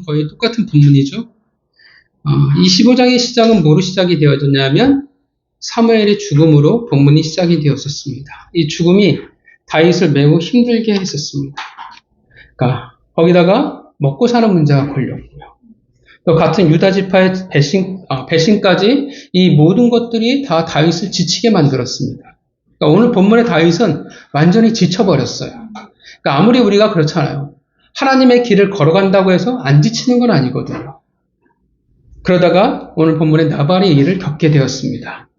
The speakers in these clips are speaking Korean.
거의 똑같은 본문이죠. 이 15장의 시작은 뭐로 시작이 되어졌냐면 사무엘의 죽음으로 본문이 시작이 되었었습니다. 이 죽음이 다윗을 매우 힘들게 했었습니다. 그러니까 거기다가 먹고 사는 문제가 걸렸고요. 또 같은 유다 지파의 배신까지 이 모든 것들이 다 다윗을 지치게 만들었습니다. 그러니까 오늘 본문의 다윗은 완전히 지쳐버렸어요. 그러니까 아무리 우리가 그렇잖아요. 하나님의 길을 걸어간다고 해서 안 지치는 건 아니거든요. 그러다가 오늘 본문에 나발의 일을 겪게 되었습니다.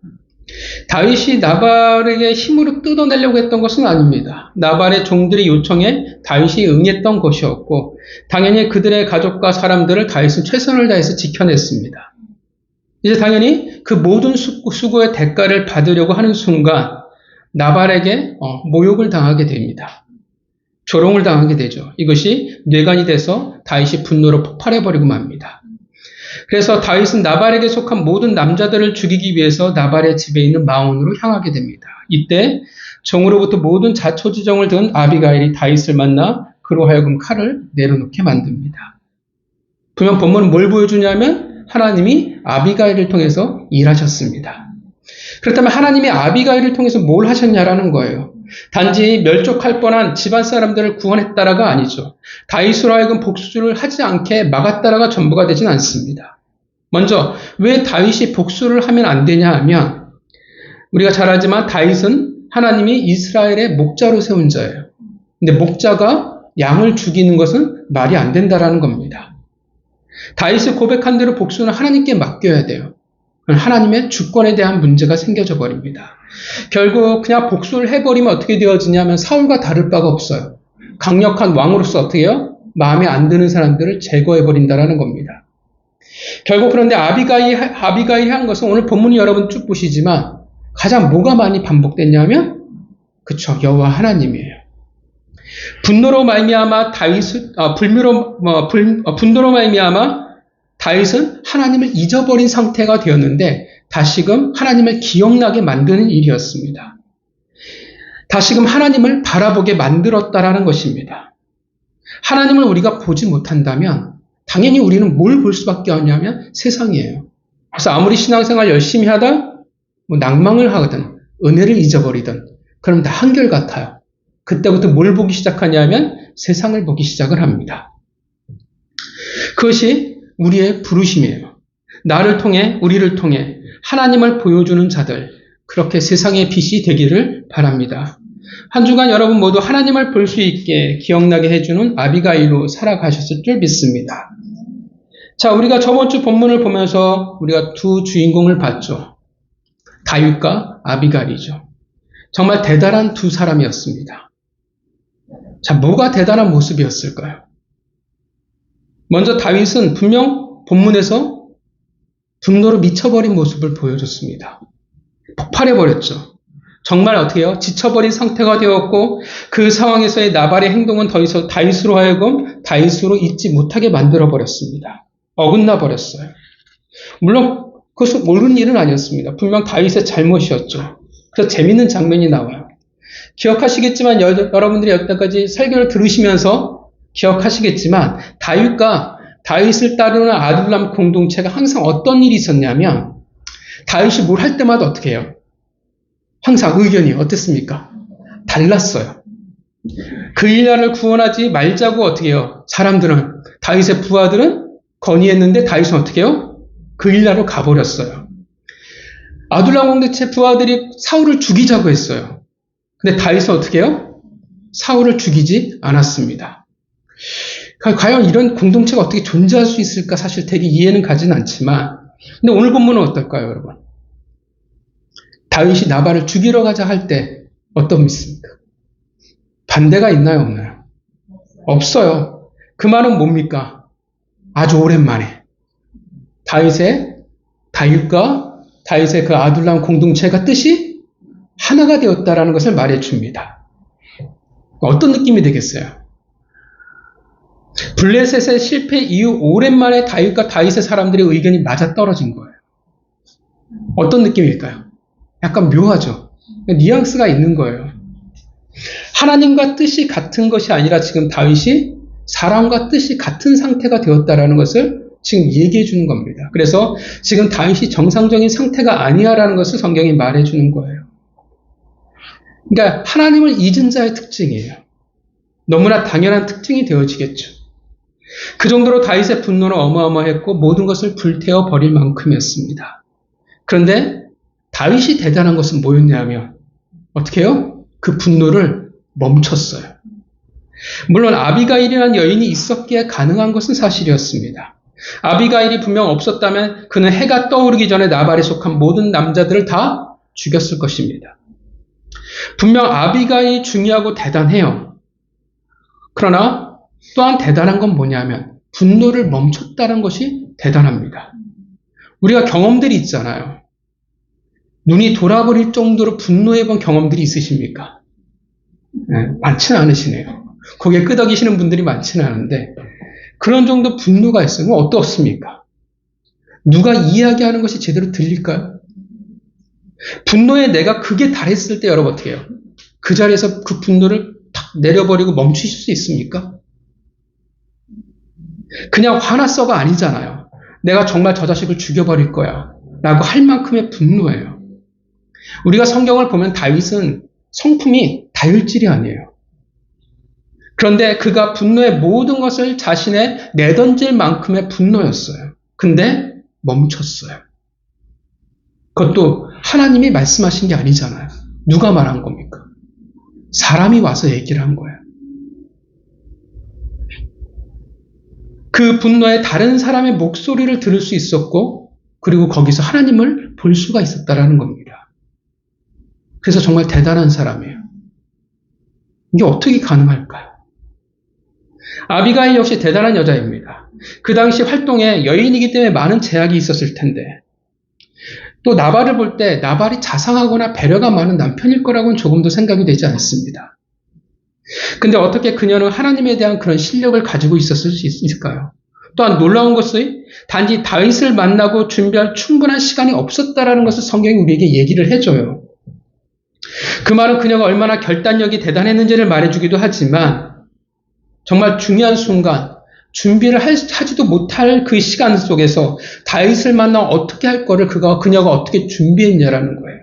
다윗이 나발에게 힘으로 뜯어내려고 했던 것은 아닙니다. 나발의 종들의 요청에 다윗이 응했던 것이었고 당연히 그들의 가족과 사람들을 다윗은 최선을 다해서 지켜냈습니다. 이제 당연히 그 모든 수고의 대가를 받으려고 하는 순간 나발에게 모욕을 당하게 됩니다. 조롱을 당하게 되죠. 이것이 뇌관이 돼서 다윗이 분노로 폭발해버리고 맙니다. 그래서 다윗은 나발에게 속한 모든 남자들을 죽이기 위해서 나발의 집에 있는 마온으로 향하게 됩니다. 이때 정으로부터 모든 자초지종을 든 아비가일이 다윗을 만나 그로 하여금 칼을 내려놓게 만듭니다. 분명 본문은 뭘 보여주냐면 하나님이 아비가일을 통해서 일하셨습니다. 그렇다면 하나님이 아비가일을 통해서 뭘 하셨냐라는 거예요. 단지 멸족할 뻔한 집안 사람들을 구원했다라가 아니죠. 다윗으로 하여금 복수를 하지 않게 막았다라가 전부가 되진 않습니다. 먼저 왜 다윗이 복수를 하면 안 되냐 하면 우리가 잘 알지만 다윗은 하나님이 이스라엘의 목자로 세운 자예요. 근데 목자가 양을 죽이는 것은 말이 안 된다라는 겁니다. 다윗이 고백한 대로 복수는 하나님께 맡겨야 돼요. 하나님의 주권에 대한 문제가 생겨져 버립니다. 결국 그냥 복수를 해버리면 어떻게 되어지냐면 사울과 다를 바가 없어요. 강력한 왕으로서 어떻게 해요? 마음에 안 드는 사람들을 제거해버린다라는 겁니다. 결국 그런데 아비가일이 한 것은 오늘 본문이 여러분 쭉 보시지만 가장 뭐가 많이 반복됐냐면 그쵸, 여호와 하나님이에요. 분노로 말미암아 분노로 말미암아 다윗은 하나님을 잊어버린 상태가 되었는데 다시금 하나님을 기억나게 만드는 일이었습니다. 다시금 하나님을 바라보게 만들었다라는 것입니다. 하나님을 우리가 보지 못한다면 당연히 우리는 뭘 볼 수밖에 없냐면 세상이에요. 그래서 아무리 신앙생활 열심히 하다 낭망을 하거든 은혜를 잊어버리든 그럼 다 한결같아요. 그때부터 뭘 보기 시작하냐면 세상을 보기 시작을 합니다. 그것이 우리의 부르심이에요. 나를 통해 우리를 통해 하나님을 보여주는 자들 그렇게 세상의 빛이 되기를 바랍니다. 한 주간 여러분 모두 하나님을 볼 수 있게 기억나게 해주는 아비가일로 살아가셨을 줄 믿습니다. 자, 우리가 저번 주 본문을 보면서 우리가 두 주인공을 봤죠. 다윗과 아비가일이죠. 정말 대단한 두 사람이었습니다. 자, 뭐가 대단한 모습이었을까요? 먼저 다윗은 분명 본문에서 분노로 미쳐버린 모습을 보여줬습니다. 폭발해버렸죠. 정말 어떻게 해요? 지쳐버린 상태가 되었고 그 상황에서의 나발의 행동은 더 이상 다윗으로 하여금 다윗으로 잊지 못하게 만들어버렸습니다. 어긋나 버렸어요. 물론 그것은 옳은 일은 아니었습니다. 분명 다윗의 잘못이었죠. 그래서 재밌는 장면이 나와요. 기억하시겠지만 여러분들이 여기까지 설교를 들으시면서 기억하시겠지만 다윗과 다윗을 따르는 아둘람 공동체가 항상 어떤 일이 있었냐면 다윗이 뭘 할 때마다 어떻게 해요? 항상 의견이 어땠습니까? 달랐어요. 그 일야를 구원하지 말자고 어떻게 해요? 사람들은 다윗의 부하들은 건의했는데 다윗은 어떻게 해요? 그 일야로 가버렸어요. 아둘람 공동체 부하들이 사울을 죽이자고 했어요. 근데 다윗은 어떻게 해요? 사울을 죽이지 않았습니다. 과연 이런 공동체가 어떻게 존재할 수 있을까 사실 되게 이해는 가지는 않지만 근데 오늘 본문은 어떨까요, 여러분? 다윗이 나발을 죽이러 가자 할 때 어떤 믿습니까? 반대가 있나요, 없나요? 없어요. 그 말은 뭡니까? 아주 오랜만에 다윗과 다윗의 그 아둘람 공동체가 뜻이 하나가 되었다라는 것을 말해 줍니다. 어떤 느낌이 되겠어요? 블레셋의 실패 이후 오랜만에 다윗과 다윗의 사람들의 의견이 맞아떨어진 거예요. 어떤 느낌일까요? 약간 묘하죠. 뉘앙스가 있는 거예요. 하나님과 뜻이 같은 것이 아니라 지금 다윗이 사람과 뜻이 같은 상태가 되었다라는 것을 지금 얘기해 주는 겁니다. 그래서 지금 다윗이 정상적인 상태가 아니야라는 것을 성경이 말해 주는 거예요. 그러니까 하나님을 잊은 자의 특징이에요. 너무나 당연한 특징이 되어지겠죠. 그 정도로 다윗의 분노는 어마어마했고 모든 것을 불태워 버릴 만큼이었습니다. 그런데 다윗이 대단한 것은 뭐였냐면 어떻게 해요? 그 분노를 멈췄어요. 물론 아비가일이라는 여인이 있었기에 가능한 것은 사실이었습니다. 아비가일이 분명 없었다면 그는 해가 떠오르기 전에 나발에 속한 모든 남자들을 다 죽였을 것입니다. 분명 아비가일이 중요하고 대단해요. 그러나 또한 대단한 건 뭐냐면 분노를 멈췄다는 것이 대단합니다. 우리가 경험들이 있잖아요. 눈이 돌아버릴 정도로 분노해본 경험들이 있으십니까? 네, 많지는 않으시네요. 거기에 끄덕이시는 분들이 많지는 않은데 그런 정도 분노가 있으면 어떻습니까? 누가 이야기하는 것이 제대로 들릴까요? 분노에 내가 극에 달했을 때 여러분 어떻게 해요? 그 자리에서 그 분노를 탁 내려버리고 멈추실 수 있습니까? 그냥 화났어가 아니잖아요. 내가 정말 저 자식을 죽여버릴 거야 라고 할 만큼의 분노예요. 우리가 성경을 보면 다윗은 성품이 다혈질이 아니에요. 그런데 그가 분노의 모든 것을 자신의 내던질 만큼의 분노였어요. 근데 멈췄어요. 그것도 하나님이 말씀하신 게 아니잖아요. 누가 말한 겁니까? 사람이 와서 얘기를 한 거예요. 그 분노에 다른 사람의 목소리를 들을 수 있었고 그리고 거기서 하나님을 볼 수가 있었다라는 겁니다. 그래서 정말 대단한 사람이에요. 이게 어떻게 가능할까요? 아비가일 역시 대단한 여자입니다. 그 당시 활동에 여인이기 때문에 많은 제약이 있었을 텐데 또 나발을 볼 때 나발이 자상하거나 배려가 많은 남편일 거라고는 조금도 생각이 되지 않습니다. 근데 어떻게 그녀는 하나님에 대한 그런 실력을 가지고 있었을 수 있을까요? 또한 놀라운 것은 단지 다윗을 만나고 준비할 충분한 시간이 없었다라는 것을 성경이 우리에게 얘기를 해줘요. 그 말은 그녀가 얼마나 결단력이 대단했는지를 말해주기도 하지만 정말 중요한 순간 준비를 하지도 못할 그 시간 속에서 다윗을 만나 어떻게 할 거를 그녀가 어떻게 준비했냐라는 거예요.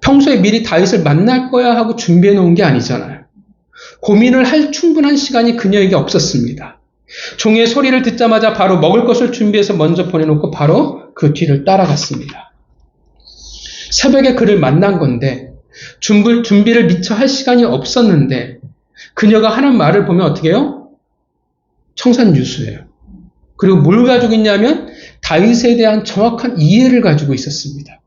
평소에 미리 다윗을 만날 거야 하고 준비해 놓은 게 아니잖아요. 고민을 할 충분한 시간이 그녀에게 없었습니다. 종의 소리를 듣자마자 바로 먹을 것을 준비해서 먼저 보내놓고 바로 그 뒤를 따라갔습니다. 새벽에 그를 만난 건데 준비를 미처 할 시간이 없었는데 그녀가 하는 말을 보면 어떻게 해요? 청산유수예요. 그리고 뭘 가지고 있냐면 다윗에 대한 정확한 이해를 가지고 있었습니다.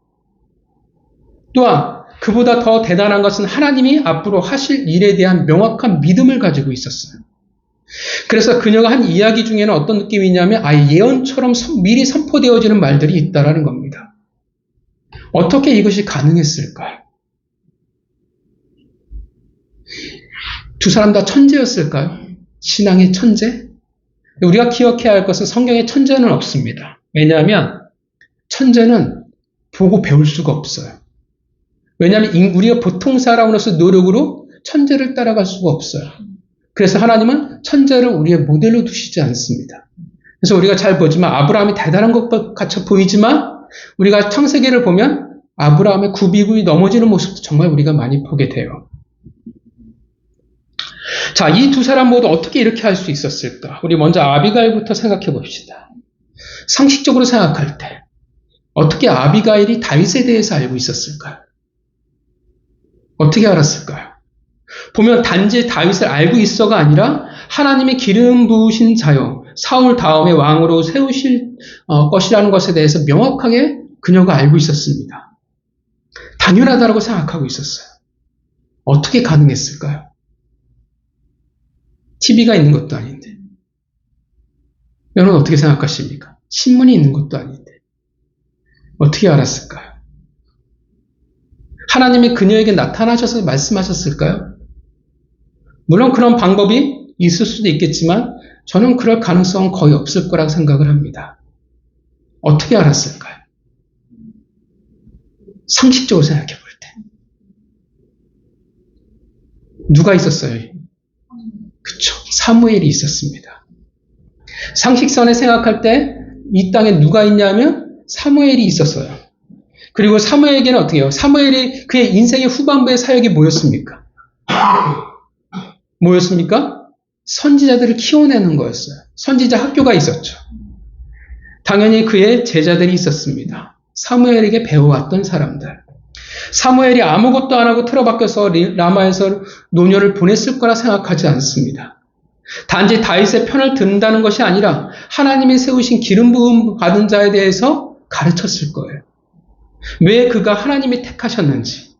또한 그보다 더 대단한 것은 하나님이 앞으로 하실 일에 대한 명확한 믿음을 가지고 있었어요. 그래서 그녀가 한 이야기 중에는 어떤 느낌이냐면 아예 예언처럼 미리 선포되어지는 말들이 있다라는 겁니다. 어떻게 이것이 가능했을까요? 두 사람 다 천재였을까요? 신앙의 천재? 우리가 기억해야 할 것은 성경에 천재는 없습니다. 왜냐하면 천재는 보고 배울 수가 없어요. 왜냐하면 우리가 보통 사람으로서 노력으로 천재를 따라갈 수가 없어요. 그래서 하나님은 천재를 우리의 모델로 두시지 않습니다. 그래서 우리가 잘 보지만 아브라함이 대단한 것 같아 보이지만 우리가 창세기를 보면 아브라함의 굽이굽이 넘어지는 모습도 정말 우리가 많이 보게 돼요. 자, 이 두 사람 모두 어떻게 이렇게 할 수 있었을까? 우리 먼저 아비가일부터 생각해 봅시다. 상식적으로 생각할 때 어떻게 아비가일이 다윗에 대해서 알고 있었을까요? 어떻게 알았을까요? 보면 단지 다윗을 알고 있어가 아니라 하나님의 기름 부으신 자요, 사울 다음에 왕으로 세우실 것이라는 것에 대해서 명확하게 그녀가 알고 있었습니다. 당연하다고 생각하고 있었어요. 어떻게 가능했을까요? TV가 있는 것도 아닌데. 여러분 어떻게 생각하십니까? 신문이 있는 것도 아닌데. 어떻게 알았을까요? 하나님이 그녀에게 나타나셔서 말씀하셨을까요? 물론 그런 방법이 있을 수도 있겠지만 저는 그럴 가능성은 거의 없을 거라고 생각을 합니다. 어떻게 알았을까요? 상식적으로 생각해 볼 때. 누가 있었어요? 그쵸. 사무엘이 있었습니다. 상식선에 생각할 때 이 땅에 누가 있냐면 사무엘이 있었어요. 그리고 사무엘에게는 어떻게 해요? 사무엘이 그의 인생의 후반부의 사역이 뭐였습니까? 선지자들을 키워내는 거였어요. 선지자 학교가 있었죠. 당연히 그의 제자들이 있었습니다. 사무엘에게 배워왔던 사람들. 사무엘이 아무것도 안 하고 틀어박혀서 라마에서 노년을 보냈을 거라 생각하지 않습니다. 단지 다윗의 편을 든다는 것이 아니라 하나님이 세우신 기름 부음 받은 자에 대해서 가르쳤을 거예요. 왜 그가 하나님이 택하셨는지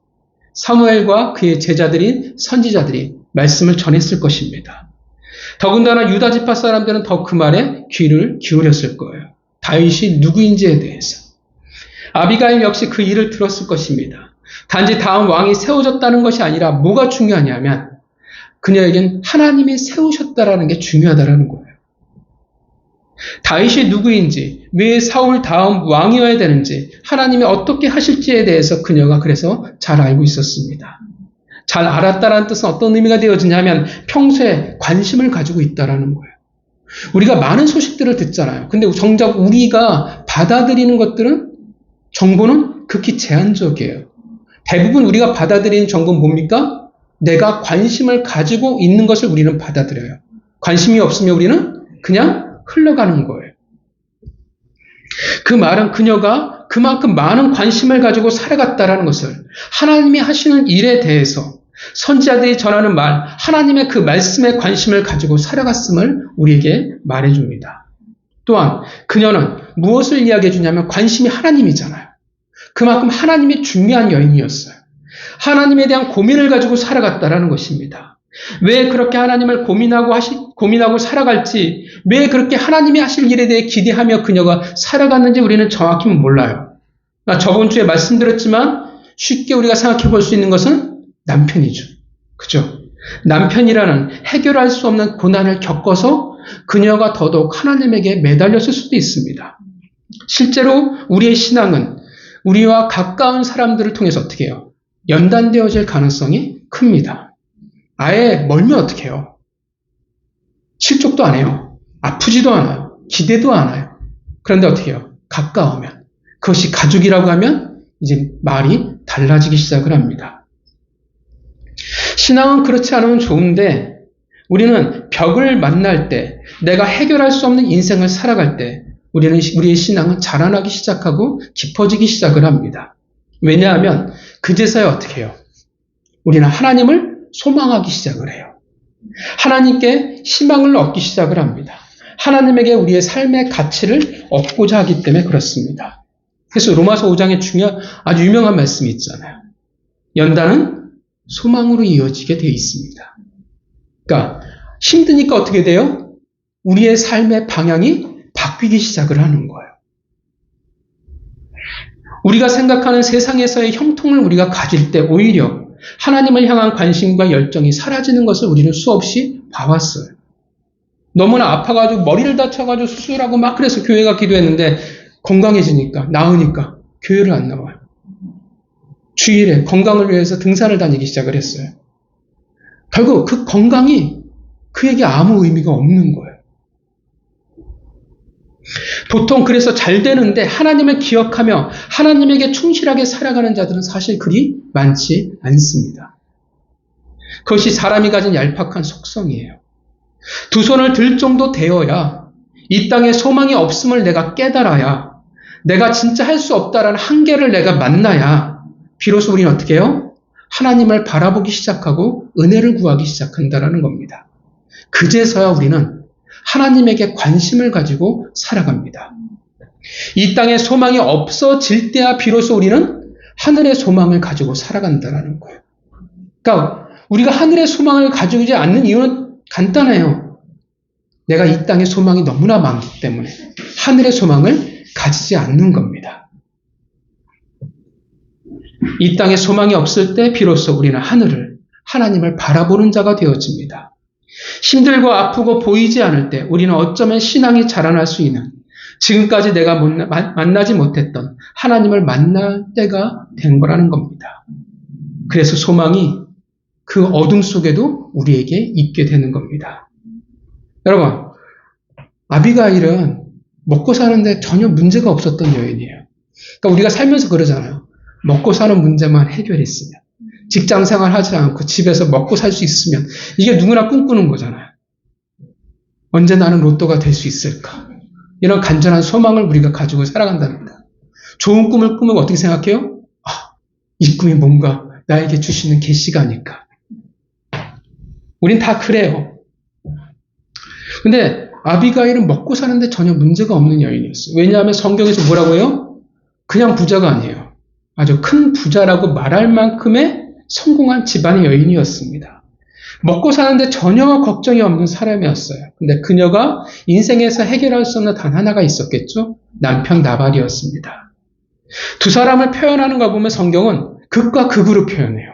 사무엘과 그의 제자들인 선지자들이 말씀을 전했을 것입니다. 더군다나 유다 지파 사람들은 더 그 말에 귀를 기울였을 거예요. 다윗이 누구인지에 대해서. 아비가일 역시 그 일을 들었을 것입니다. 단지 다음 왕이 세워졌다는 것이 아니라 뭐가 중요하냐면 그녀에겐 하나님이 세우셨다라는 게 중요하다라는 거예요. 다윗이 누구인지, 왜 사울 다음 왕이어야 되는지, 하나님이 어떻게 하실지에 대해서 그녀가 그래서 잘 알고 있었습니다. 잘 알았다라는 뜻은 어떤 의미가 되어지냐면 평소에 관심을 가지고 있다라는 거예요. 우리가 많은 소식들을 듣잖아요. 근데 정작 우리가 받아들이는 것들은 정보는 극히 제한적이에요. 대부분 우리가 받아들이는 정보는 뭡니까? 내가 관심을 가지고 있는 것을 우리는 받아들여요. 관심이 없으면 우리는 그냥 흘러가는 거예요. 그 말은 그녀가 그만큼 많은 관심을 가지고 살아갔다라는 것을 하나님이 하시는 일에 대해서 선지자들이 전하는 말, 하나님의 그 말씀에 관심을 가지고 살아갔음을 우리에게 말해줍니다. 또한 그녀는 무엇을 이야기해 주냐면 관심이 하나님이잖아요. 그만큼 하나님이 중요한 여인이었어요. 하나님에 대한 고민을 가지고 살아갔다라는 것입니다. 왜 그렇게 하나님을 고민하고 살아갈지, 왜 그렇게 하나님이 하실 일에 대해 기대하며 그녀가 살아갔는지 우리는 정확히 몰라요. 저번 주에 말씀드렸지만 쉽게 우리가 생각해 볼 수 있는 것은 남편이죠. 그죠? 남편이라는 해결할 수 없는 고난을 겪어서 그녀가 더더욱 하나님에게 매달렸을 수도 있습니다. 실제로 우리의 신앙은 우리와 가까운 사람들을 통해서 어떻게 해요? 연단되어질 가능성이 큽니다. 아예 멀면 어떻게 해요? 실족도 안 해요. 아프지도 않아요. 기대도 않아요. 그런데 어떻게 해요? 가까우면. 그것이 가족이라고 하면 이제 말이 달라지기 시작을 합니다. 신앙은 그렇지 않으면 좋은데 우리는 벽을 만날 때, 내가 해결할 수 없는 인생을 살아갈 때 우리의 신앙은 자라나기 시작하고 깊어지기 시작을 합니다. 왜냐하면 그제서야 어떻게 해요? 우리는 하나님을 소망하기 시작을 해요. 하나님께 희망을 얻기 시작을 합니다. 하나님에게 우리의 삶의 가치를 얻고자 하기 때문에 그렇습니다. 그래서 로마서 5장에 아주 유명한 말씀이 있잖아요. 연단은 소망으로 이어지게 되어 있습니다. 그러니까 힘드니까 어떻게 돼요? 우리의 삶의 방향이 바뀌기 시작을 하는 거예요. 우리가 생각하는 세상에서의 형통을 우리가 가질 때 오히려 하나님을 향한 관심과 열정이 사라지는 것을 우리는 수없이 봐왔어요. 너무나 아파가지고 머리를 다쳐가지고 수술하고 막 그래서 교회 가 기도했는데 건강해지니까, 나으니까 교회를 안 나와요. 주일에 건강을 위해서 등산을 다니기 시작을 했어요. 결국 그 건강이 그에게 아무 의미가 없는 거예요. 보통 그래서 잘 되는데 하나님을 기억하며 하나님에게 충실하게 살아가는 자들은 사실 그리 많지 않습니다. 그것이 사람이 가진 얄팍한 속성이에요. 두 손을 들 정도 되어야, 이 땅에 소망이 없음을 내가 깨달아야, 내가 진짜 할 수 없다라는 한계를 내가 만나야 비로소 우리는 어떻게 해요? 하나님을 바라보기 시작하고 은혜를 구하기 시작한다는 겁니다. 그제서야 우리는 하나님에게 관심을 가지고 살아갑니다. 이 땅에 소망이 없어질 때야 비로소 우리는 하늘의 소망을 가지고 살아간다는 거예요. 그러니까 우리가 하늘의 소망을 가지고 있지 않는 이유는 간단해요. 내가 이 땅에 소망이 너무나 많기 때문에 하늘의 소망을 가지지 않는 겁니다. 이 땅에 소망이 없을 때 비로소 우리는 하나님을 바라보는 자가 되어집니다. 힘들고 아프고 보이지 않을 때 우리는 어쩌면 신앙이 자라날 수 있는, 지금까지 내가 만나지 못했던 하나님을 만날 때가 된 거라는 겁니다. 그래서 소망이 그 어둠 속에도 우리에게 있게 되는 겁니다. 여러분, 아비가일은 먹고 사는데 전혀 문제가 없었던 여인이에요. 그러니까 우리가 살면서 그러잖아요. 먹고 사는 문제만 해결했으면, 직장 생활 하지 않고 집에서 먹고 살 수 있으면, 이게 누구나 꿈꾸는 거잖아요. 언제 나는 로또가 될 수 있을까? 이런 간절한 소망을 우리가 가지고 살아간답니다. 좋은 꿈을 꾸면 어떻게 생각해요? 이 꿈이 뭔가 나에게 주시는 계시가 아닐까. 우린 다 그래요. 근데 아비가일은 먹고 사는데 전혀 문제가 없는 여인이었어요. 왜냐하면 성경에서 뭐라고 해요? 그냥 부자가 아니에요. 아주 큰 부자라고 말할 만큼의 성공한 집안의 여인이었습니다. 먹고 사는데 전혀 걱정이 없는 사람이었어요. 근데 그녀가 인생에서 해결할 수 없는 단 하나가 있었겠죠? 남편 나발이었습니다. 두 사람을 표현하는 거 보면 성경은 극과 극으로 표현해요.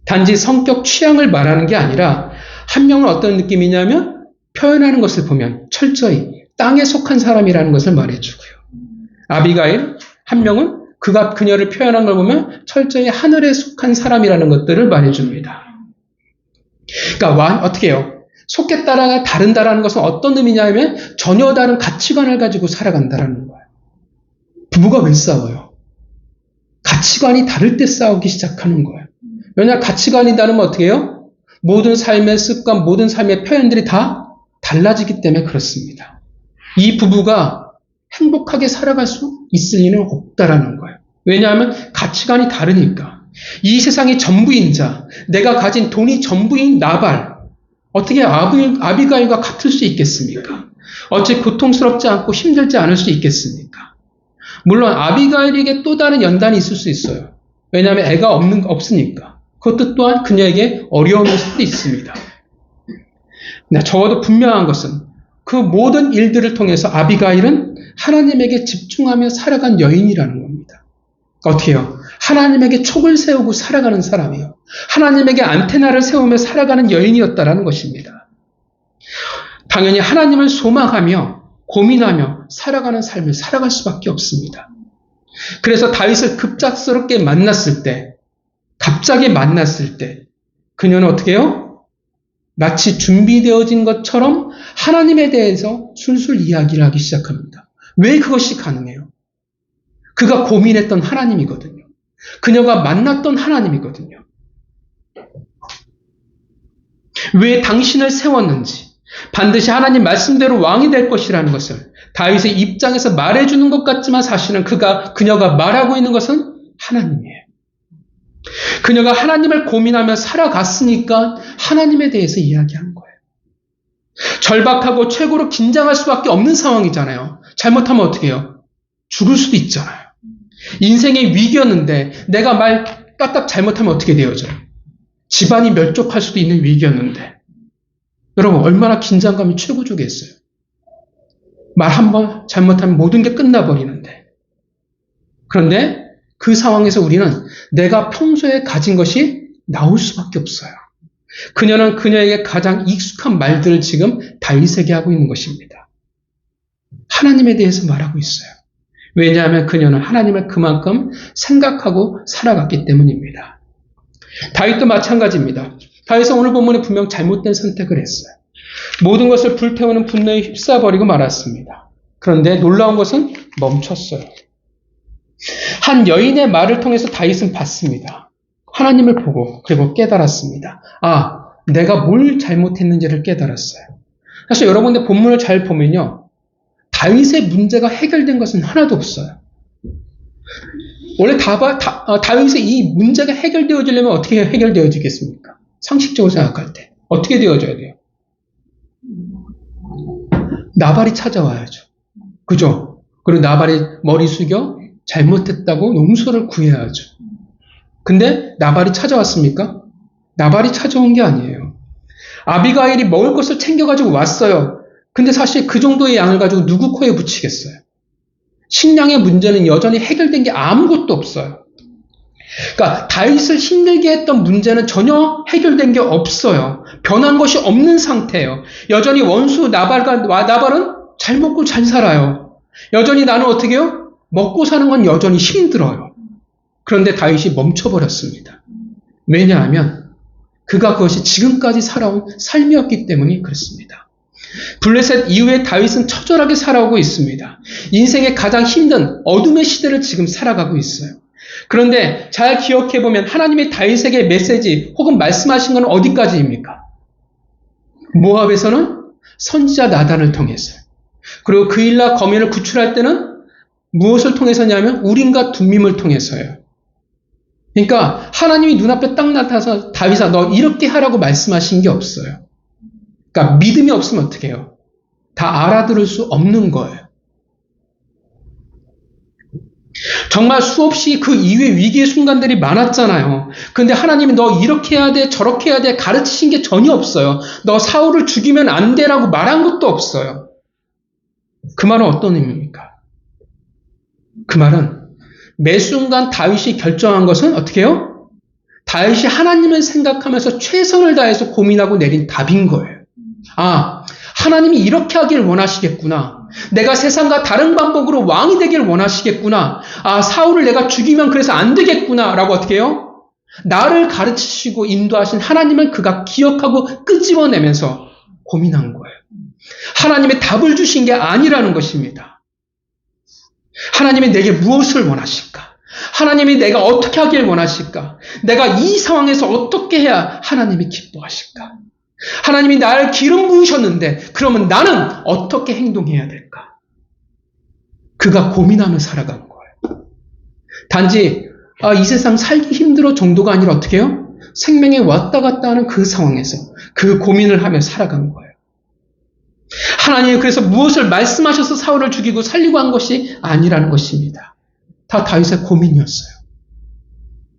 단지 성격 취향을 말하는 게 아니라 한 명은 어떤 느낌이냐면 표현하는 것을 보면 철저히 땅에 속한 사람이라는 것을 말해주고요. 아비가일, 한 명은 그가 그녀를 표현한 걸 보면 철저히 하늘에 속한 사람이라는 것들을 말해줍니다. 그러니까 어떻게 해요? 속겠다라가 다른다라는 것은 어떤 의미냐면 전혀 다른 가치관을 가지고 살아간다라는 거예요. 부부가 왜 싸워요? 가치관이 다를 때 싸우기 시작하는 거예요. 왜냐하면 가치관이 다르면 어떻게 해요? 모든 삶의 습관, 모든 삶의 표현들이 다 달라지기 때문에 그렇습니다. 이 부부가 행복하게 살아갈 수 있을 리는 없다라는 거예요. 왜냐하면 가치관이 다르니까. 이 세상이 전부인 자, 내가 가진 돈이 전부인 나발, 어떻게 아비가일과 같을 수 있겠습니까? 어찌 고통스럽지 않고 힘들지 않을 수 있겠습니까? 물론 아비가일에게 또 다른 연단이 있을 수 있어요. 왜냐하면 애가 없으니까. 그것도 또한 그녀에게 어려움일 수도 있습니다. 적어도 분명한 것은 그 모든 일들을 통해서 아비가일은 하나님에게 집중하며 살아간 여인이라는 겁니다. 어떻게 해요? 하나님에게 촉을 세우고 살아가는 사람이요. 하나님에게 안테나를 세우며 살아가는 여인이었다라는 것입니다. 당연히 하나님을 소망하며 고민하며 살아가는 삶을 살아갈 수밖에 없습니다. 그래서 다윗을 갑작스럽게 만났을 때, 갑자기 만났을 때 그녀는 어떻게 해요? 마치 준비되어진 것처럼 하나님에 대해서 술술 이야기를 하기 시작합니다. 왜 그것이 가능해요? 그가 고민했던 하나님이거든요. 그녀가 만났던 하나님이거든요. 왜 당신을 세웠는지, 반드시 하나님 말씀대로 왕이 될 것이라는 것을 다윗의 입장에서 말해주는 것 같지만 사실은 그녀가 말하고 있는 것은 하나님이에요. 그녀가 하나님을 고민하며 살아갔으니까 하나님에 대해서 이야기한 거예요. 절박하고 최고로 긴장할 수밖에 없는 상황이잖아요. 잘못하면 어떻게 해요? 죽을 수도 있잖아요. 인생의 위기였는데 내가 말 까딱 잘못하면 어떻게 되어져요? 집안이 멸족할 수도 있는 위기였는데 여러분 얼마나 긴장감이 최고조겠어요. 말 한번 잘못하면 모든 게 끝나버리는데 그런데 그 상황에서 우리는 내가 평소에 가진 것이 나올 수밖에 없어요. 그녀는 그녀에게 가장 익숙한 말들을 지금 다윗에게 하고 있는 것입니다. 하나님에 대해서 말하고 있어요. 왜냐하면 그녀는 하나님을 그만큼 생각하고 살아갔기 때문입니다. 다윗도 마찬가지입니다. 다윗은 오늘 본문에 분명 잘못된 선택을 했어요. 모든 것을 불태우는 분노에 휩싸버리고 말았습니다. 그런데 놀라운 것은 멈췄어요. 한 여인의 말을 통해서 다윗은 봤습니다. 하나님을 보고 그리고 깨달았습니다. 내가 뭘 잘못했는지를 깨달았어요. 사실 여러분들 본문을 잘 보면요. 다윗의 문제가 해결된 것은 하나도 없어요. 원래 다윗의 이 문제가 해결되어지려면 어떻게 해결되어지겠습니까? 상식적으로 생각할 때. 어떻게 되어져야 돼요? 나발이 찾아와야죠. 그죠? 그리고 나발이 머리 숙여 잘못했다고 용서를 구해야죠. 근데 나발이 찾아왔습니까? 나발이 찾아온 게 아니에요. 아비가일이 먹을 것을 챙겨가지고 왔어요. 근데 사실 그 정도의 양을 가지고 누구 코에 붙이겠어요? 식량의 문제는 여전히 해결된 게 아무것도 없어요. 그러니까 다윗을 힘들게 했던 문제는 전혀 해결된 게 없어요. 변한 것이 없는 상태예요. 여전히 원수 나발은 잘 먹고 잘 살아요. 여전히 나는 어떻게 해요? 먹고 사는 건 여전히 힘들어요. 그런데 다윗이 멈춰버렸습니다. 왜냐하면 그가 그것이 지금까지 살아온 삶이었기 때문이 그렇습니다. 블레셋 이후에 다윗은 처절하게 살아오고 있습니다. 인생의 가장 힘든 어둠의 시대를 지금 살아가고 있어요. 그런데 잘 기억해보면 하나님의 다윗에게 메시지 혹은 말씀하신 건 어디까지입니까? 모압에서는 선지자 나단을 통해서, 그리고 그일라 거민을 구출할 때는 무엇을 통해서냐면 우림과 둠밈을 통해서요. 그러니까 하나님이 눈앞에 딱 나타나서 다윗아 너 이렇게 하라고 말씀하신 게 없어요. 그러니까 믿음이 없으면 어떻게 해요? 다 알아들을 수 없는 거예요. 정말 수없이 그 이후에 위기의 순간들이 많았잖아요. 그런데 하나님이 너 이렇게 해야 돼, 저렇게 해야 돼 가르치신 게 전혀 없어요. 너 사울을 죽이면 안 돼라고 말한 것도 없어요. 그 말은 어떤 의미입니까? 그 말은 매 순간 다윗이 결정한 것은 어떻게 해요? 다윗이 하나님을 생각하면서 최선을 다해서 고민하고 내린 답인 거예요. 아, 하나님이 이렇게 하길 원하시겠구나. 내가 세상과 다른 방법으로 왕이 되길 원하시겠구나. 아, 사울을 내가 죽이면 그래서 안 되겠구나. 라고 어떻게 해요? 나를 가르치시고 인도하신 하나님을 그가 기억하고 끄집어내면서 고민한 거예요. 하나님의 답을 주신 게 아니라는 것입니다. 하나님이 내게 무엇을 원하실까? 하나님이 내가 어떻게 하길 원하실까? 내가 이 상황에서 어떻게 해야 하나님이 기뻐하실까? 하나님이 나를 기름 부으셨는데 그러면 나는 어떻게 행동해야 될까? 그가 고민하며 살아간 거예요. 단지 이 세상 살기 힘들어 정도가 아니라 어떻게 해요? 생명에 왔다 갔다 하는 그 상황에서 그 고민을 하며 살아간 거예요. 하나님이 그래서 무엇을 말씀하셔서 사울을 죽이고 살리고 한 것이 아니라는 것입니다. 다 다윗의 고민이었어요.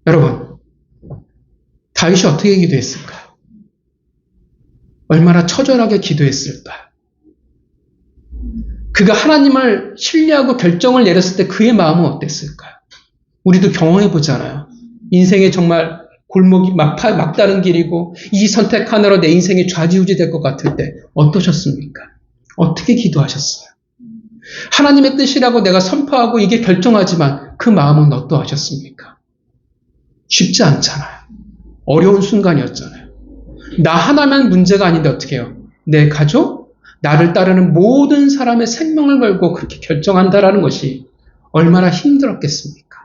여러분, 다윗이 어떻게 기도했을까요? 얼마나 처절하게 기도했을까? 그가 하나님을 신뢰하고 결정을 내렸을 때 그의 마음은 어땠을까요? 우리도 경험해 보잖아요. 인생에 정말 골목이 막다른 길이고 이 선택 하나로 내 인생이 좌지우지 될 것 같을 때 어떠셨습니까? 어떻게 기도하셨어요? 하나님의 뜻이라고 내가 선포하고 이게 결정하지만 그 마음은 어떠하셨습니까? 쉽지 않잖아요. 어려운 순간이었잖아요. 나 하나면 문제가 아닌데 어떻게 해요? 내 가족, 나를 따르는 모든 사람의 생명을 걸고 그렇게 결정한다라는 것이 얼마나 힘들었겠습니까?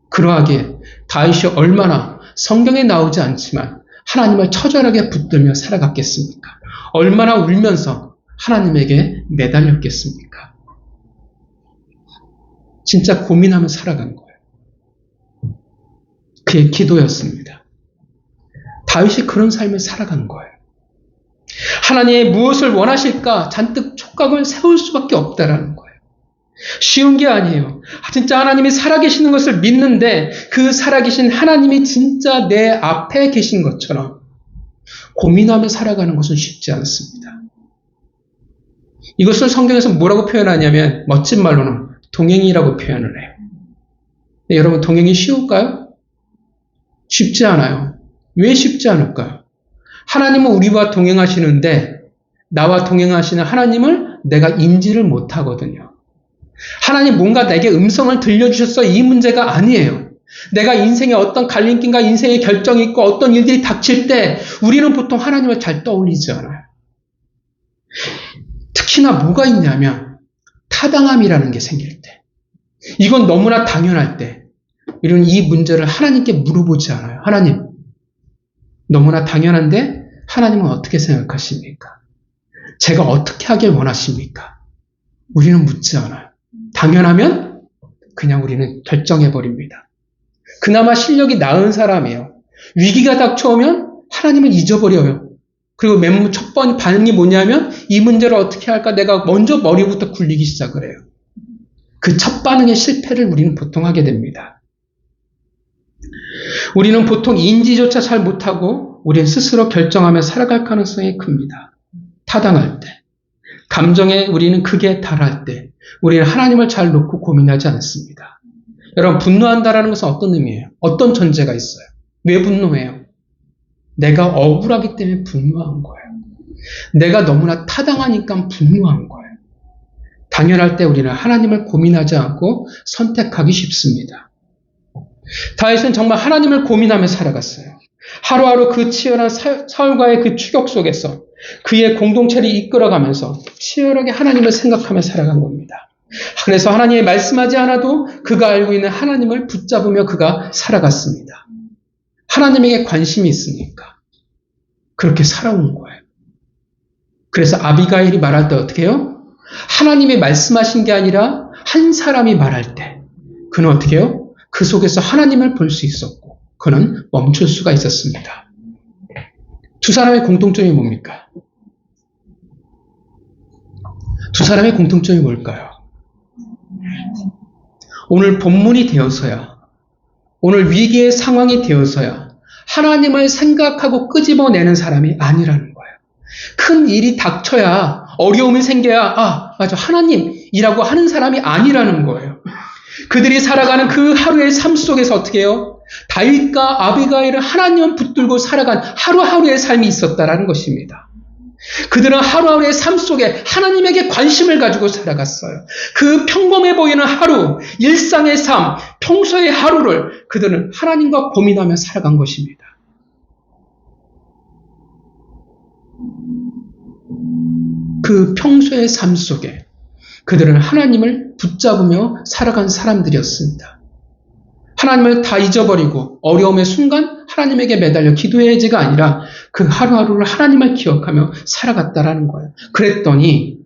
그러하기에 다윗이 얼마나 성경에 나오지 않지만 하나님을 처절하게 붙들며 살아갔겠습니까? 얼마나 울면서 하나님에게 매달렸겠습니까? 진짜 고민하며 살아간 거예요. 그의 기도였습니다. 다윗이 그런 삶을 살아간 거예요. 하나님이 무엇을 원하실까 잔뜩 촉각을 세울 수밖에 없다라는 거예요. 쉬운 게 아니에요. 진짜 하나님이 살아계시는 것을 믿는데 그 살아계신 하나님이 진짜 내 앞에 계신 것처럼 고민하며 살아가는 것은 쉽지 않습니다. 이것을 성경에서 뭐라고 표현하냐면 멋진 말로는 동행이라고 표현을 해요. 여러분, 동행이 쉬울까요? 쉽지 않아요. 왜 쉽지 않을까요? 하나님은 우리와 동행하시는데 나와 동행하시는 하나님을 내가 인지를 못하거든요. 하나님 뭔가 내게 음성을 들려주셨어 이 문제가 아니에요. 내가 인생에 어떤 갈림길과 인생의 결정이 있고 어떤 일들이 닥칠 때 우리는 보통 하나님을 잘 떠올리지 않아요. 특히나 뭐가 있냐면 타당함이라는 게 생길 때, 이건 너무나 당연할 때 우리는 이 문제를 하나님께 물어보지 않아요. 하나님, 너무나 당연한데 하나님은 어떻게 생각하십니까? 제가 어떻게 하길 원하십니까? 우리는 묻지 않아요. 당연하면 그냥 우리는 결정해버립니다. 그나마 실력이 나은 사람이에요. 위기가 닥쳐오면 하나님을 잊어버려요. 그리고 맨 첫 번 반응이 뭐냐면 이 문제를 어떻게 할까 내가 먼저 머리부터 굴리기 시작을 해요. 그 첫 반응의 실패를 우리는 보통 하게 됩니다. 우리는 보통 인지조차 잘 못하고 우리는 스스로 결정하며 살아갈 가능성이 큽니다. 타당할 때, 감정에 우리는 크게 달할 때 우리는 하나님을 잘 놓고 고민하지 않습니다. 여러분, 분노한다라는 것은 어떤 의미예요? 어떤 전제가 있어요? 왜 분노해요? 내가 억울하기 때문에 분노한 거예요. 내가 너무나 타당하니까 분노한 거예요. 당연할 때 우리는 하나님을 고민하지 않고 선택하기 쉽습니다. 다윗은 정말 하나님을 고민하며 살아갔어요. 하루하루 그 치열한 사울과의 그 추격 속에서 그의 공동체를 이끌어가면서 치열하게 하나님을 생각하며 살아간 겁니다. 그래서 하나님이 말씀하지 않아도 그가 알고 있는 하나님을 붙잡으며 그가 살아갔습니다. 하나님에게 관심이 있으니까 그렇게 살아온 거예요. 그래서 아비가일이 말할 때 어떻게 해요? 하나님이 말씀하신 게 아니라 한 사람이 말할 때 그는 어떻게 해요? 그 속에서 하나님을 볼 수 있었고 그는 멈출 수가 있었습니다. 두 사람의 공통점이 뭡니까? 두 사람의 공통점이 뭘까요? 오늘 본문이 되어서야, 오늘 위기의 상황이 되어서야 하나님을 생각하고 끄집어내는 사람이 아니라는 거예요. 큰 일이 닥쳐야, 어려움이 생겨야 맞아, 하나님이라고 하는 사람이 아니라는 거예요. 그들이 살아가는 그 하루의 삶 속에서 어떻게 해요? 다윗과 아비가일은 하나님을 붙들고 살아간 하루하루의 삶이 있었다라는 것입니다. 그들은 하루하루의 삶 속에 하나님에게 관심을 가지고 살아갔어요. 그 평범해 보이는 하루, 일상의 삶, 평소의 하루를 그들은 하나님과 고민하며 살아간 것입니다. 그 평소의 삶 속에 그들은 하나님을 붙잡으며 살아간 사람들이었습니다. 하나님을 다 잊어버리고 어려움의 순간 하나님에게 매달려 기도해야지가 아니라 그 하루하루를 하나님을 기억하며 살아갔다라는 거예요. 그랬더니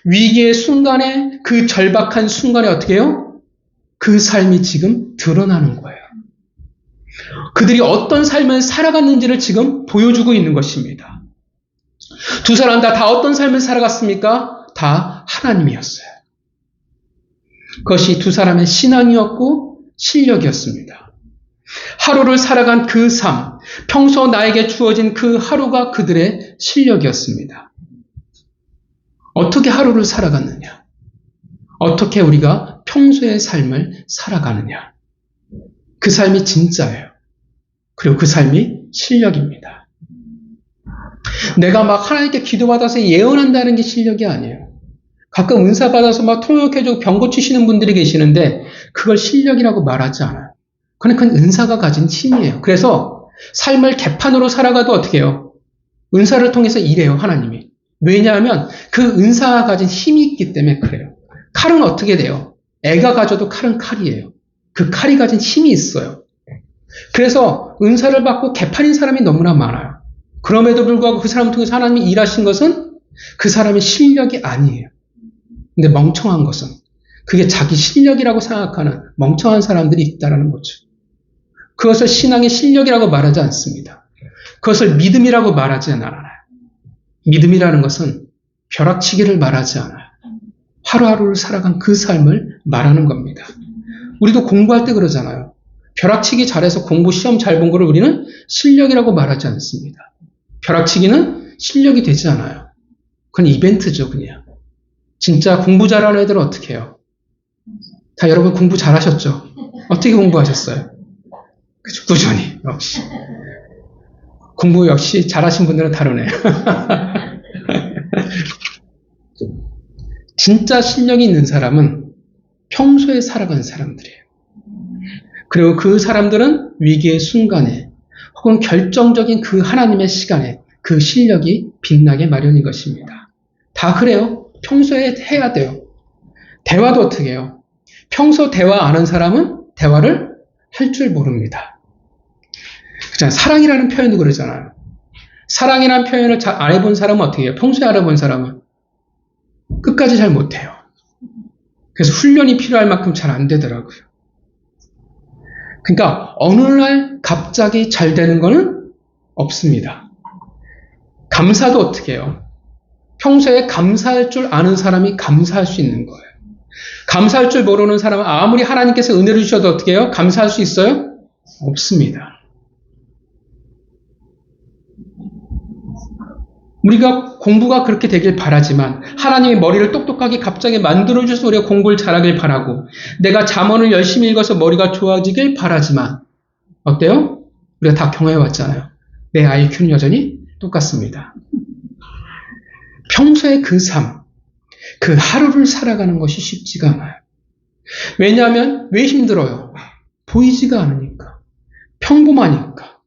위기의 순간에 그 절박한 순간에 어떻게 해요? 그 삶이 지금 드러나는 거예요. 그들이 어떤 삶을 살아갔는지를 지금 보여주고 있는 것입니다. 두 사람 다 어떤 삶을 살아갔습니까? 다 하나님이었어요. 그것이 두 사람의 신앙이었고 실력이었습니다. 하루를 살아간 그 삶, 평소 나에게 주어진 그 하루가 그들의 실력이었습니다. 어떻게 하루를 살아갔느냐? 어떻게 우리가 평소의 삶을 살아가느냐? 그 삶이 진짜예요. 그리고 그 삶이 실력입니다. 내가 막 하나님께 기도받아서 예언한다는 게 실력이 아니에요. 가끔 은사 받아서 막 통역해주고 병 고치시는 분들이 계시는데 그걸 실력이라고 말하지 않아요. 그건 은사가 가진 힘이에요. 그래서 삶을 개판으로 살아가도 어떻게 해요? 은사를 통해서 일해요, 하나님이. 왜냐하면 그 은사가 가진 힘이 있기 때문에 그래요. 칼은 어떻게 돼요? 애가 가져도 칼은 칼이에요. 그 칼이 가진 힘이 있어요. 그래서 은사를 받고 개판인 사람이 너무나 많아요. 그럼에도 불구하고 그 사람을 통해서 하나님이 일하신 것은 그 사람의 실력이 아니에요. 근데 멍청한 것은 그게 자기 실력이라고 생각하는 멍청한 사람들이 있다는 거죠. 그것을 신앙의 실력이라고 말하지 않습니다. 그것을 믿음이라고 말하지 않아요. 믿음이라는 것은 벼락치기를 말하지 않아요. 하루하루를 살아간 그 삶을 말하는 겁니다. 우리도 공부할 때 그러잖아요. 벼락치기 잘해서 공부 시험 잘 본 거를 우리는 실력이라고 말하지 않습니다. 벼락치기는 실력이 되지 않아요. 그건 이벤트죠, 그냥. 진짜 공부 잘하는 애들은 어떻게 해요? 다 여러분 공부 잘하셨죠? 어떻게 공부하셨어요? 그죠? 꾸준히, 역시. 공부 역시 잘하신 분들은 다르네요. 진짜 실력이 있는 사람은 평소에 살아간 사람들이에요. 그리고 그 사람들은 위기의 순간에 혹은 결정적인 그 하나님의 시간에 그 실력이 빛나게 마련인 것입니다. 다 그래요. 평소에 해야 돼요. 대화도 어떻게 해요? 평소 대화 아는 사람은 대화를 할 줄 모릅니다. 그렇잖아요. 사랑이라는 표현도 그러잖아요. 사랑이라는 표현을 잘 안 해본 사람은 어떻게 해요? 평소에 알아본 사람은 끝까지 잘 못해요. 그래서 훈련이 필요할 만큼 잘 안 되더라고요. 그러니까 어느 날 갑자기 잘 되는 거는 없습니다. 감사도 어떻게 해요? 평소에 감사할 줄 아는 사람이 감사할 수 있는 거예요. 감사할 줄 모르는 사람은 아무리 하나님께서 은혜를 주셔도 어떻게 해요? 감사할 수 있어요? 없습니다. 우리가 공부가 그렇게 되길 바라지만 하나님의 머리를 똑똑하게 갑자기 만들어주셔서 우리가 공부를 잘하길 바라고 내가 잠언을 열심히 읽어서 머리가 좋아지길 바라지만 어때요? 우리가 다 경험해왔잖아요. 내 IQ는 여전히 똑같습니다. 평소에 그 삶, 그 하루를 살아가는 것이 쉽지가 않아요. 왜냐하면 왜 힘들어요? 보이지가 않으니까. 평범하니까.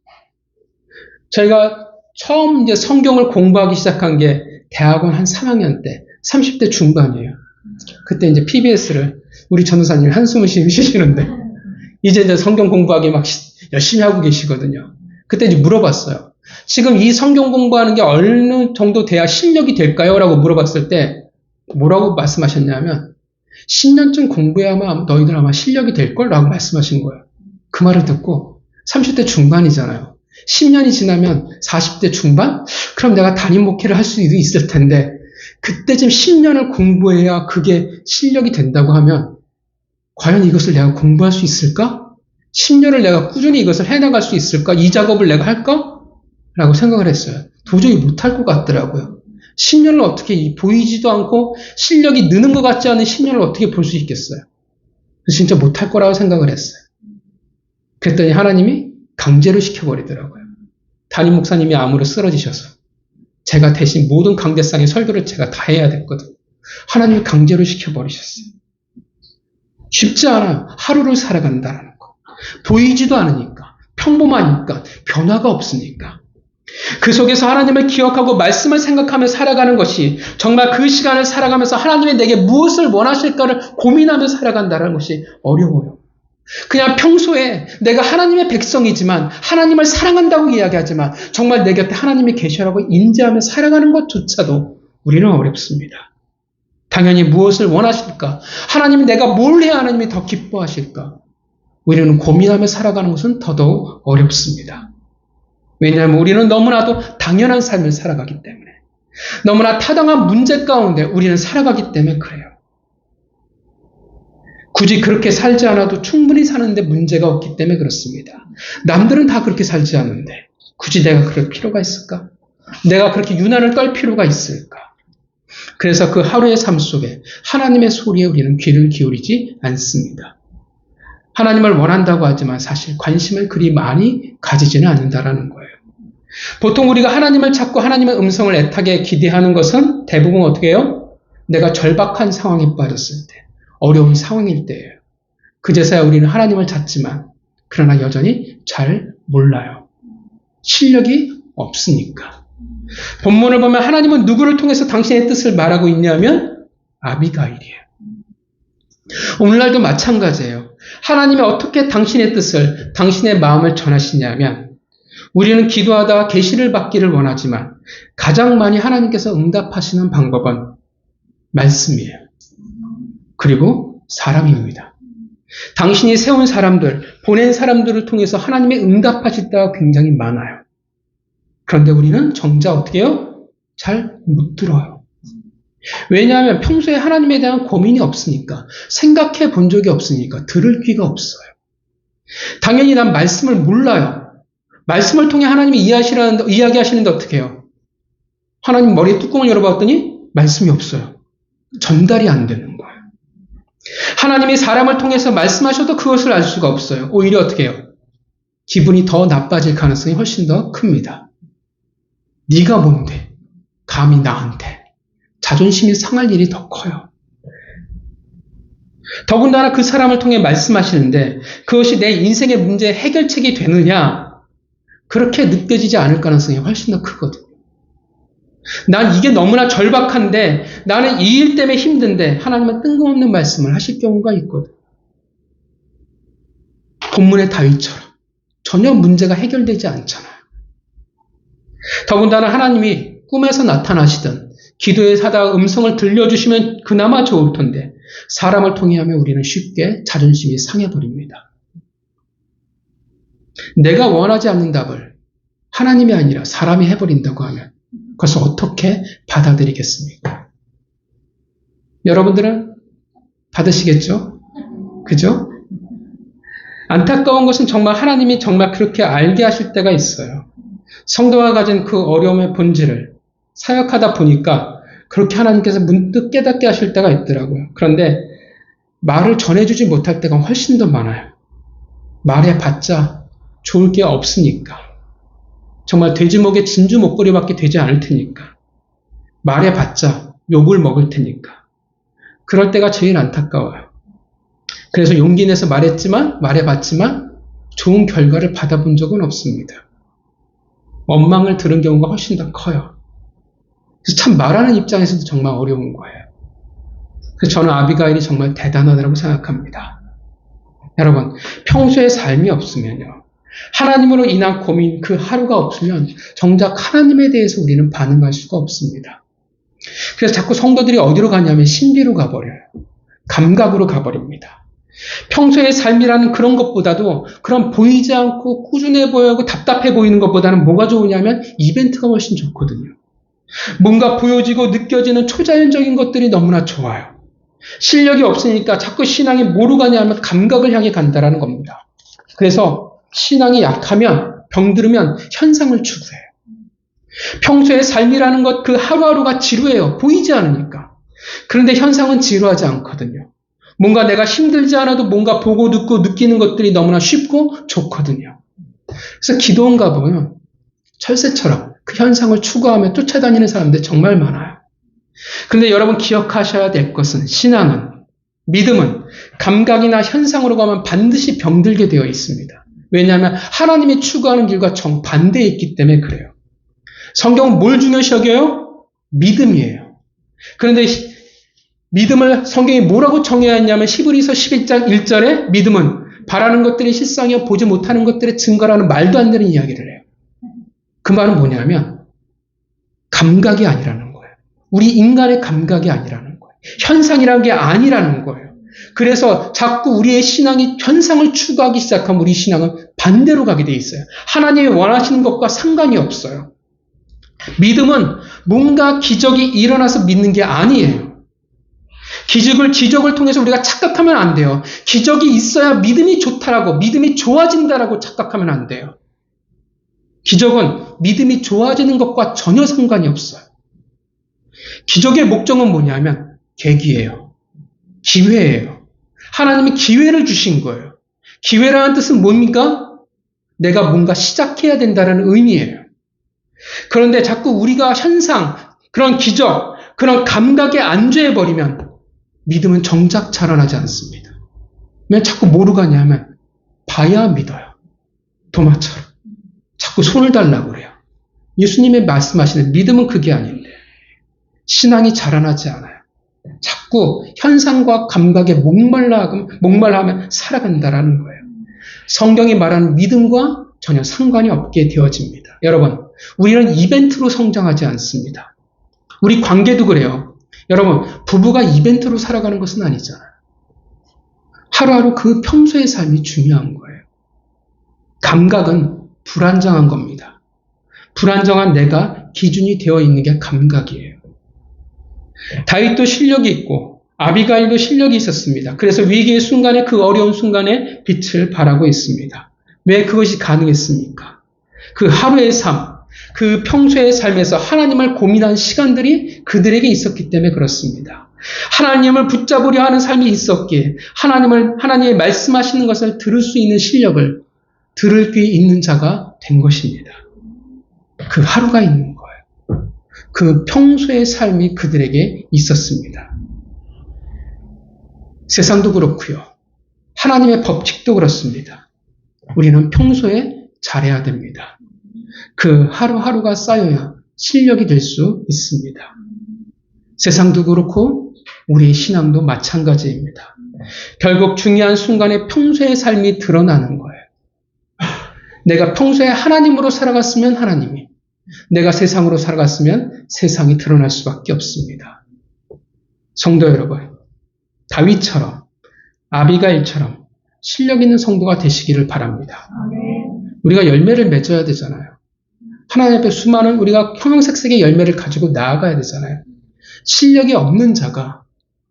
저희가 처음 이제 성경을 공부하기 시작한 게 대학원 한 3학년 때, 30대 중반이에요. 그때 이제 PBS를 우리 전도사님이 한숨을 쉬시는데, 이제 성경 공부하기 막 열심히 하고 계시거든요. 그때 이제 물어봤어요. 지금 이 성경 공부하는 게 어느 정도 돼야 실력이 될까요? 라고 물어봤을 때 뭐라고 말씀하셨냐면 10년쯤 공부해야만 너희들 아마 실력이 될걸? 라고 말씀하신 거예요. 그 말을 듣고 30대 중반이잖아요. 10년이 지나면 40대 중반? 그럼 내가 담임 목회를 할 수도 있을 텐데 그때쯤 10년을 공부해야 그게 실력이 된다고 하면 과연 이것을 내가 공부할 수 있을까? 10년을 내가 꾸준히 이것을 해나갈 수 있을까? 이 작업을 내가 할까? 라고 생각을 했어요. 도저히 못할 것 같더라고요. 10년을 어떻게 보이지도 않고 실력이 느는 것 같지 않은 10년을 어떻게 볼 수 있겠어요? 진짜 못할 거라고 생각을 했어요. 그랬더니 하나님이 강제로 시켜버리더라고요. 담임 목사님이 암으로 쓰러지셔서 제가 대신 모든 강대상의 설교를 제가 다 해야 됐거든요. 하나님이 강제로 시켜버리셨어요. 쉽지 않아요. 하루를 살아간다는 거. 보이지도 않으니까, 평범하니까, 변화가 없으니까. 그 속에서 하나님을 기억하고 말씀을 생각하며 살아가는 것이 정말 그 시간을 살아가면서 하나님이 내게 무엇을 원하실까를 고민하며 살아간다는 것이 어려워요. 그냥 평소에 내가 하나님의 백성이지만 하나님을 사랑한다고 이야기하지만 정말 내 곁에 하나님이 계셔라고 인지하며 살아가는 것조차도 우리는 어렵습니다. 당연히 무엇을 원하실까? 하나님이 내가 뭘 해야 하나님이 더 기뻐하실까? 우리는 고민하며 살아가는 것은 더더욱 어렵습니다. 왜냐하면 우리는 너무나도 당연한 삶을 살아가기 때문에 너무나 타당한 문제 가운데 우리는 살아가기 때문에 그래요. 굳이 그렇게 살지 않아도 충분히 사는데 문제가 없기 때문에 그렇습니다. 남들은 다 그렇게 살지 않는데 굳이 내가 그럴 필요가 있을까? 내가 그렇게 유난을 떨 필요가 있을까? 그래서 그 하루의 삶 속에 하나님의 소리에 우리는 귀를 기울이지 않습니다. 하나님을 원한다고 하지만 사실 관심을 그리 많이 가지지는 않는다라는 거예요. 보통 우리가 하나님을 찾고 하나님의 음성을 애타게 기대하는 것은 대부분 어떻게 해요? 내가 절박한 상황에 빠졌을 때, 어려운 상황일 때예요. 그제서야 우리는 하나님을 찾지만 그러나 여전히 잘 몰라요. 실력이 없으니까. 본문을 보면 하나님은 누구를 통해서 당신의 뜻을 말하고 있냐면 아비가일이에요. 오늘날도 마찬가지예요. 하나님이 어떻게 당신의 뜻을, 당신의 마음을 전하시냐면 우리는 기도하다가 계시를 받기를 원하지만 가장 많이 하나님께서 응답하시는 방법은 말씀이에요. 그리고 사람입니다. 당신이 세운 사람들, 보낸 사람들을 통해서 하나님의 응답하실 때가 굉장히 많아요. 그런데 우리는 정작 어떻게 해요? 잘 못 들어요. 왜냐하면 평소에 하나님에 대한 고민이 없으니까, 생각해 본 적이 없으니까 들을 귀가 없어요. 당연히 난 말씀을 몰라요. 말씀을 통해 하나님이 이야기하시는데 어떻게 해요? 하나님 머리에 뚜껑을 열어봤더니 말씀이 없어요. 전달이 안 되는 거예요. 하나님이 사람을 통해서 말씀하셔도 그것을 알 수가 없어요. 오히려 어떻게 해요? 기분이 더 나빠질 가능성이 훨씬 더 큽니다. 네가 뭔데? 감히 나한테. 자존심이 상할 일이 더 커요. 더군다나 그 사람을 통해 말씀하시는데 그것이 내 인생의 문제의 해결책이 되느냐? 그렇게 느껴지지 않을 가능성이 훨씬 더 크거든요. 난 이게 너무나 절박한데 나는 이 일 때문에 힘든데 하나님은 뜬금없는 말씀을 하실 경우가 있거든요. 본문의 다윗처럼 전혀 문제가 해결되지 않잖아요. 더군다나 하나님이 꿈에서 나타나시든 기도에 사다가 음성을 들려주시면 그나마 좋을 텐데 사람을 통해 하면 우리는 쉽게 자존심이 상해버립니다. 내가 원하지 않는 답을 하나님이 아니라 사람이 해버린다고 하면 그것을 어떻게 받아들이겠습니까? 여러분들은 받으시겠죠? 그죠? 안타까운 것은 정말 하나님이 정말 그렇게 알게 하실 때가 있어요. 성도가 가진 그 어려움의 본질을 사역하다 보니까 그렇게 하나님께서 문득 깨닫게 하실 때가 있더라고요. 그런데 말을 전해주지 못할 때가 훨씬 더 많아요. 말해봤자 좋을 게 없으니까. 정말 돼지목에 진주 목걸이밖에 되지 않을 테니까. 말해봤자 욕을 먹을 테니까. 그럴 때가 제일 안타까워요. 그래서 용기 내서 말해봤지만 좋은 결과를 받아본 적은 없습니다. 원망을 들은 경우가 훨씬 더 커요. 그래서 참 말하는 입장에서도 정말 어려운 거예요. 그래서 저는 아비가일이 정말 대단하다고 생각합니다. 여러분, 평소에 삶이 없으면요, 하나님으로 인한 고민, 그 하루가 없으면 정작 하나님에 대해서 우리는 반응할 수가 없습니다. 그래서 자꾸 성도들이 어디로 가냐면 신비로 가버려요. 감각으로 가버립니다. 평소의 삶이라는 그런 것보다도, 그런 보이지 않고 꾸준해 보이고 답답해 보이는 것보다는 뭐가 좋으냐면 이벤트가 훨씬 좋거든요. 뭔가 보여지고 느껴지는 초자연적인 것들이 너무나 좋아요. 실력이 없으니까 자꾸 신앙이 뭐로 가냐면 감각을 향해 간다라는 겁니다. 그래서 신앙이 약하면, 병들으면 현상을 추구해요. 평소의 삶이라는 것, 그 하루하루가 지루해요. 보이지 않으니까. 그런데 현상은 지루하지 않거든요. 뭔가 내가 힘들지 않아도 뭔가 보고 듣고 느끼는 것들이 너무나 쉽고 좋거든요. 그래서 기도원가 보면 철새처럼 그 현상을 추구하며 쫓아다니는 사람들 정말 많아요. 그런데 여러분 기억하셔야 될 것은, 신앙은, 믿음은 감각이나 현상으로 가면 반드시 병들게 되어 있습니다. 왜냐하면 하나님이 추구하는 길과 정반대에 있기 때문에 그래요. 성경은 뭘 중요시 여겨요? 믿음이에요. 그런데 믿음을 성경이 뭐라고 정의했냐면 히브리서 11장 1절에 믿음은 바라는 것들이 실상이요 보지 못하는 것들의 증거라는 말도 안 되는 이야기를 해요. 그 말은 뭐냐면 감각이 아니라는 거예요. 우리 인간의 감각이 아니라는 거예요. 현상이라는 게 아니라는 거예요. 그래서 자꾸 우리의 신앙이 현상을 추구하기 시작하면 우리 신앙은 반대로 가게 돼 있어요. 하나님이 원하시는 것과 상관이 없어요. 믿음은 뭔가 기적이 일어나서 믿는 게 아니에요. 기적을 통해서 우리가 착각하면 안 돼요. 기적이 있어야 믿음이 좋다라고, 믿음이 좋아진다라고 착각하면 안 돼요. 기적은 믿음이 좋아지는 것과 전혀 상관이 없어요. 기적의 목적은 뭐냐면 계기예요. 기회예요. 하나님이 기회를 주신 거예요. 기회라는 뜻은 뭡니까? 내가 뭔가 시작해야 된다는 의미예요. 그런데 자꾸 우리가 현상, 그런 기적, 그런 감각에 안주해버리면 믿음은 정작 자라나지 않습니다. 왜 자꾸 뭐로 가냐면 봐야 믿어요. 도마처럼. 자꾸 손을 달라고 그래요. 예수님의 말씀하시는 믿음은 그게 아닌데 신앙이 자라나지 않아요. 자꾸 현상과 감각에 목말라하면 살아간다라는 거예요. 성경이 말하는 믿음과 전혀 상관이 없게 되어집니다. 여러분, 우리는 이벤트로 성장하지 않습니다. 우리 관계도 그래요. 여러분, 부부가 이벤트로 살아가는 것은 아니잖아요. 하루하루 그 평소의 삶이 중요한 거예요. 감각은 불안정한 겁니다. 불안정한 내가 기준이 되어 있는 게 감각이에요. 다윗도 실력이 있고 아비가일도 실력이 있었습니다. 그래서 위기의 순간에, 그 어려운 순간에 빛을 발하고 있습니다. 왜 그것이 가능했습니까? 그 하루의 삶, 그 평소의 삶에서 하나님을 고민한 시간들이 그들에게 있었기 때문에 그렇습니다. 하나님을 붙잡으려 하는 삶이 있었기에 하나님의 말씀하시는 것을 들을 수 있는 실력을 들을 귀 있는 자가 된 것입니다. 그 하루가 있는 거예요. 그 평소의 삶이 그들에게 있었습니다. 세상도 그렇고요. 하나님의 법칙도 그렇습니다. 우리는 평소에 잘해야 됩니다. 그 하루하루가 쌓여야 실력이 될 수 있습니다. 세상도 그렇고 우리의 신앙도 마찬가지입니다. 결국 중요한 순간에 평소의 삶이 드러나는 거예요. 내가 평소에 하나님으로 살아갔으면 하나님이, 내가 세상으로 살아갔으면 세상이 드러날 수밖에 없습니다. 성도 여러분, 다윗처럼, 아비가일처럼 실력 있는 성도가 되시기를 바랍니다. 우리가 열매를 맺어야 되잖아요. 하나님 앞에 수많은 우리가 형형색색의 열매를 가지고 나아가야 되잖아요. 실력이 없는 자가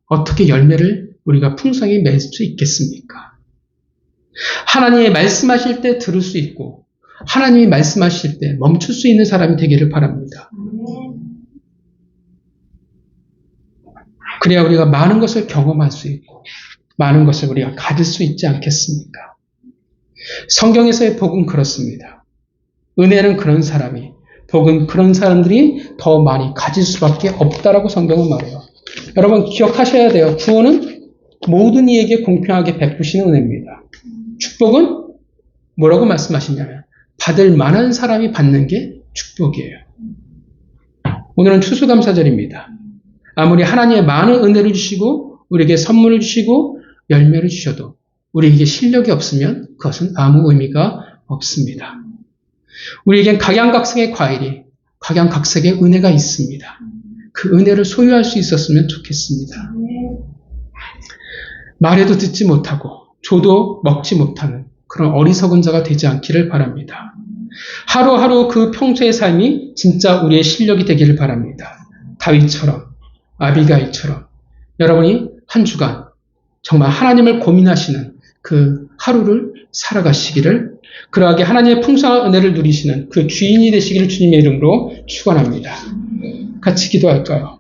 어떻게 열매를 우리가 풍성히 맺을 수 있겠습니까? 하나님이 말씀하실 때 들을 수 있고 하나님이 말씀하실 때 멈출 수 있는 사람이 되기를 바랍니다. 그래야 우리가 많은 것을 경험할 수 있고 많은 것을 우리가 가질 수 있지 않겠습니까? 성경에서의 복은 그렇습니다. 은혜는 그런 사람이, 복은 그런 사람들이 더 많이 가질 수밖에 없다라고 성경은 말해요. 여러분 기억하셔야 돼요. 구원은 모든 이에게 공평하게 베푸시는 은혜입니다. 축복은 뭐라고 말씀하시냐면 받을 만한 사람이 받는 게 축복이에요. 오늘은 추수감사절입니다. 아무리 하나님의 많은 은혜를 주시고 우리에게 선물을 주시고 열매를 주셔도 우리에게 실력이 없으면 그것은 아무 의미가 없습니다. 우리에겐 각양각색의 과일이 각양각색의 은혜가 있습니다. 그 은혜를 소유할 수 있었으면 좋겠습니다. 말해도 듣지 못하고 줘도 먹지 못하는 그런 어리석은 자가 되지 않기를 바랍니다. 하루하루 그 평소의 삶이 진짜 우리의 실력이 되기를 바랍니다. 다윗처럼, 아비가일처럼 여러분이 한 주간 정말 하나님을 고민하시는 그 하루를 살아가시기를, 그러하게 하나님의 풍성한 은혜를 누리시는 그 주인이 되시기를 주님의 이름으로 축원합니다. 같이 기도할까요?